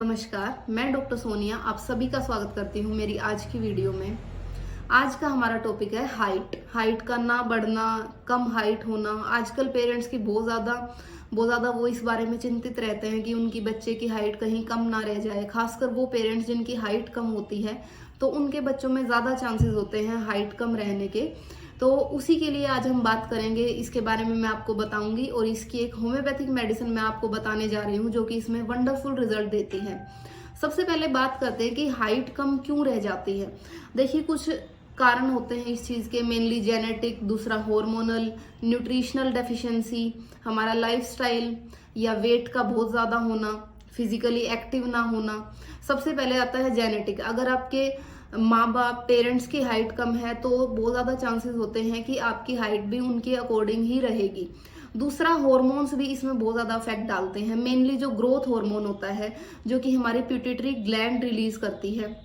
नमस्कार, मैं डॉक्टर सोनिया आप सभी का स्वागत करती हूँ मेरी आज की वीडियो में। आज का हमारा टॉपिक है हाइट का ना बढ़ना, कम हाइट होना। आजकल पेरेंट्स की बहुत ज़्यादा वो इस बारे में चिंतित रहते हैं कि उनकी बच्चे की हाइट कहीं कम ना रह जाए। खासकर वो पेरेंट्स जिनकी हाइट कम होती है तो उनके बच्चों में ज़्यादा चांसेस होते हैं हाइट कम रहने के। तो उसी के लिए आज हम बात करेंगे, इसके बारे में मैं आपको बताऊंगी और इसकी एक होम्योपैथिक मेडिसिन मैं आपको बताने जा रही हूँ जो कि इसमें वंडरफुल रिजल्ट देती है। सबसे पहले बात करते हैं कि हाइट कम क्यों रह जाती है। देखिए, कुछ कारण होते हैं इस चीज़ के, मेनली जेनेटिक, दूसरा हार्मोनल, न्यूट्रिशनल डेफिशिएंसी, हमारा लाइफस्टाइल या वेट का बहुत ज़्यादा होना, फिजिकली एक्टिव ना होना। सबसे पहले आता है जेनेटिक। अगर आपके माँ बाप पेरेंट्स की हाइट कम है तो बहुत ज़्यादा चांसेस होते हैं कि आपकी हाइट भी उनके अकॉर्डिंग ही रहेगी। दूसरा, हार्मोन्स भी इसमें बहुत ज़्यादा इफेक्ट डालते हैं। मेनली जो ग्रोथ हार्मोन होता है जो कि हमारी पिट्यूटरी ग्लैंड रिलीज करती है,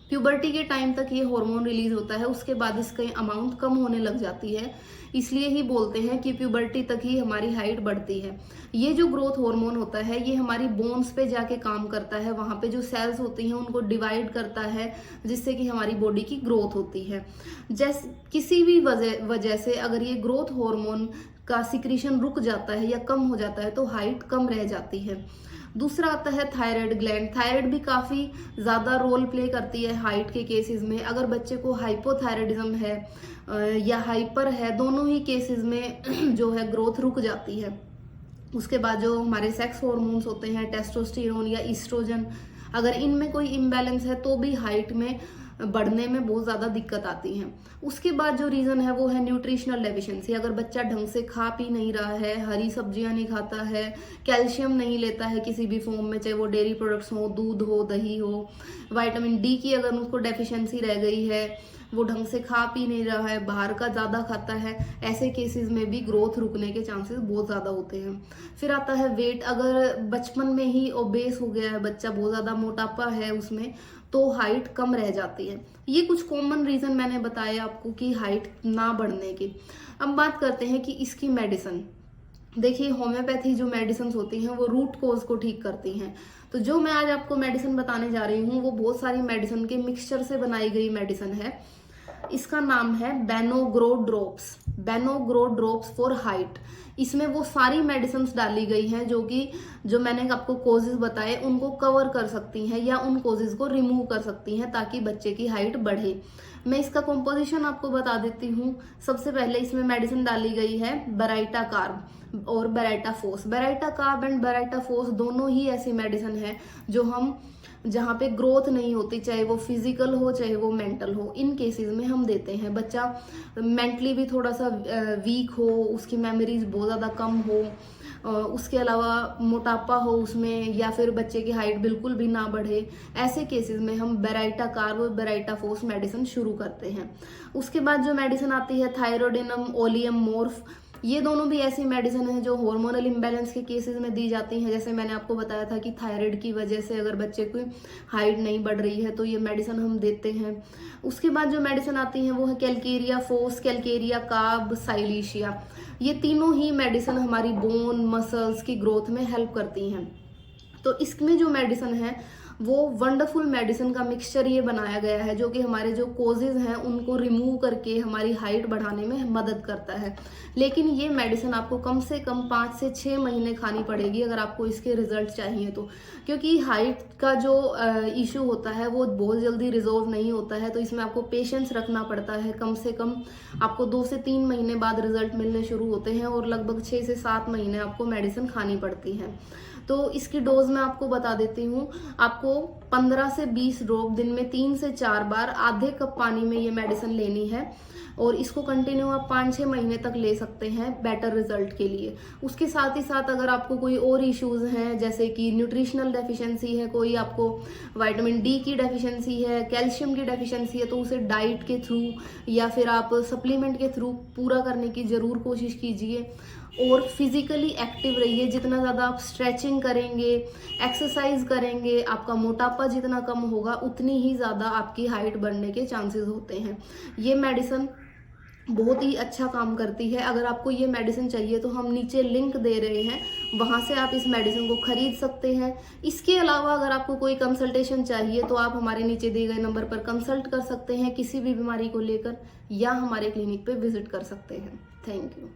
प्यूबर्टी के टाइम तक ये हार्मोन रिलीज होता है, उसके बाद इसका अमाउंट कम होने लग जाती है। इसलिए ही बोलते हैं कि प्यूबर्टी तक ही हमारी हाइट बढ़ती है। ये जो ग्रोथ हार्मोन होता है ये हमारी बोन्स पे जाके काम करता है, वहां पे जो सेल्स होती हैं उनको डिवाइड करता है, जिससे कि हमारी बॉडी की ग्रोथ होती है। जैसे किसी भी वजह से अगर ये ग्रोथ हार्मोन का सिक्रीशन रुक जाता है या कम हो जाता है तो हाइट कम रह जाती है। दूसरा आता है थायराइड ग्लैंड। थायराइड भी काफी ज्यादा रोल प्ले करती है हाइट के केसेस में। अगर बच्चे को हाइपोथायराइडिज्म है या हाइपर है, दोनों ही केसेस में जो है ग्रोथ रुक जाती है। उसके बाद जो हमारे सेक्स हॉर्मोन्स होते हैं, टेस्टोस्टेरोन या ईस्ट्रोजन, अगर इनमें कोई इम्बैलेंस है तो भी हाइट में बढ़ने में बहुत ज्यादा दिक्कत आती है। उसके बाद जो रीजन है वो है न्यूट्रिशनल डेफिशिएंसी। अगर बच्चा ढंग से खा पी नहीं रहा है, हरी सब्जियां नहीं खाता है, कैल्शियम नहीं लेता है किसी भी फॉर्म में, चाहे वो डेयरी प्रोडक्ट्स हो, दूध हो, दही हो, विटामिन डी की अगर उसको डेफिशिएंसी रह गई है, वो ढंग से खा पी नहीं रहा है, बाहर का ज्यादा खाता है, ऐसे केसेस में भी ग्रोथ रुकने के चांसेस बहुत ज्यादा होते हैं। फिर आता है वेट। अगर बचपन में ही ओबेस हो गया है बच्चा, बहुत ज्यादा मोटापा है उसमें, तो हाइट कम रह जाती है। ये कुछ कॉमन रीजन मैंने बताए आपको कि हाइट ना बढ़ने की। अब बात करते हैं कि इसकी मेडिसिन। देखिए, होम्योपैथी जो मेडिसिन होती हैं वो रूट कोज को ठीक करती हैं। तो जो मैं आज आपको मेडिसिन बताने जा रही हूँ वो बहुत सारी मेडिसिन के मिक्सचर से बनाई गई मेडिसिन है। इसका नाम है Benogro drops. Benogro drops for height. इसमें वो सारी मेडिसिन डाली गई हैं जो मैंने आपको कोजेस बताए उनको कवर कर सकती हैं या उन कोजेस को रिमूव कर सकती हैं ताकि बच्चे की हाइट बढ़े। मैं इसका कॉम्पोजिशन आपको बता देती हूँ। सबसे पहले इसमें मेडिसिन डाली गई है बेराइटा कार्ब और baryta phos. Baryta carb and baryta phos दोनों ही ऐसी मेडिसिन है जो हम जहाँ पे ग्रोथ नहीं होती, चाहे वो फिजिकल हो चाहे वो मेंटल हो, इन केसेस में हम देते हैं। बच्चा मेंटली भी थोड़ा सा वीक हो, उसकी मेमोरीज बहुत ज़्यादा कम हो, उसके अलावा मोटापा हो उसमें, या फिर बच्चे की हाइट बिल्कुल भी ना बढ़े, ऐसे केसेस में हम बेराइटा कार्ब और बेराइटा फोस मेडिसिन शुरू करते हैं। उसके बाद जो मेडिसिन आती है थायरोडिनम, ओलियम मोर्फ, ये दोनों भी ऐसी मेडिसिन है जो हार्मोनल इम्बैलेंस के केसेस में दी जाती हैं। जैसे मैंने आपको बताया था कि थायराइड की वजह से अगर बच्चे की हाइट नहीं बढ़ रही है तो ये मेडिसिन हम देते हैं। उसके बाद जो मेडिसिन आती हैं वो है कैलकेरिया फोस, कैलकेरिया कार्ब, साइलिशिया। ये तीनों ही मेडिसिन हमारी बोन मसल्स की ग्रोथ में हेल्प करती हैं। तो इसमें जो मेडिसिन है वो वंडरफुल मेडिसिन का मिक्सचर ये बनाया गया है जो कि हमारे जो कोजेज हैं उनको रिमूव करके हमारी हाइट बढ़ाने में मदद करता है। लेकिन ये मेडिसिन आपको कम से कम 5 से 6 महीने खानी पड़ेगी अगर आपको इसके रिजल्ट चाहिए तो, क्योंकि हाइट का जो इशू होता है वो बहुत जल्दी रिजोल्व नहीं होता है। तो इसमें आपको पेशेंस रखना पड़ता है। कम से कम आपको 2 से 3 महीने बाद रिजल्ट मिलने शुरू होते हैं और लगभग 6 से 7 महीने आपको मेडिसिन खानी पड़ती है। तो इसकी डोज मैं आपको बता देती हूँ। आपको 15 से 20 ड्रॉप दिन में 3 से 4 बार आधे कप पानी में ये मेडिसिन लेनी है और इसको कंटिन्यू आप 5-6 महीने तक ले सकते हैं बेटर रिजल्ट के लिए। उसके साथ ही साथ अगर आपको कोई और इश्यूज हैं, जैसे कि न्यूट्रिशनल डेफिशिएंसी है, कोई आपको विटामिन डी की डेफिशिएंसी है, कैल्शियम की डेफिशिएंसी है, तो उसे डाइट के थ्रू या फिर आप सप्लीमेंट के थ्रू पूरा करने की जरूर कोशिश कीजिए। और फिजिकली एक्टिव रहिए। जितना ज़्यादा आप स्ट्रेचिंग करेंगे, एक्सरसाइज करेंगे, आपका मोटापा जितना कम होगा उतनी ही ज़्यादा आपकी हाइट बढ़ने के चांसेस होते हैं। ये मेडिसिन बहुत ही अच्छा काम करती है। अगर आपको ये मेडिसिन चाहिए तो हम नीचे लिंक दे रहे हैं, वहां से आप इस मेडिसिन को खरीद सकते हैं। इसके अलावा अगर आपको कोई कंसल्टेशन चाहिए तो आप हमारे नीचे दिए गए नंबर पर कंसल्ट कर सकते हैं किसी भी बीमारी को लेकर, या हमारे क्लिनिक पे विजिट कर सकते हैं। Thank you.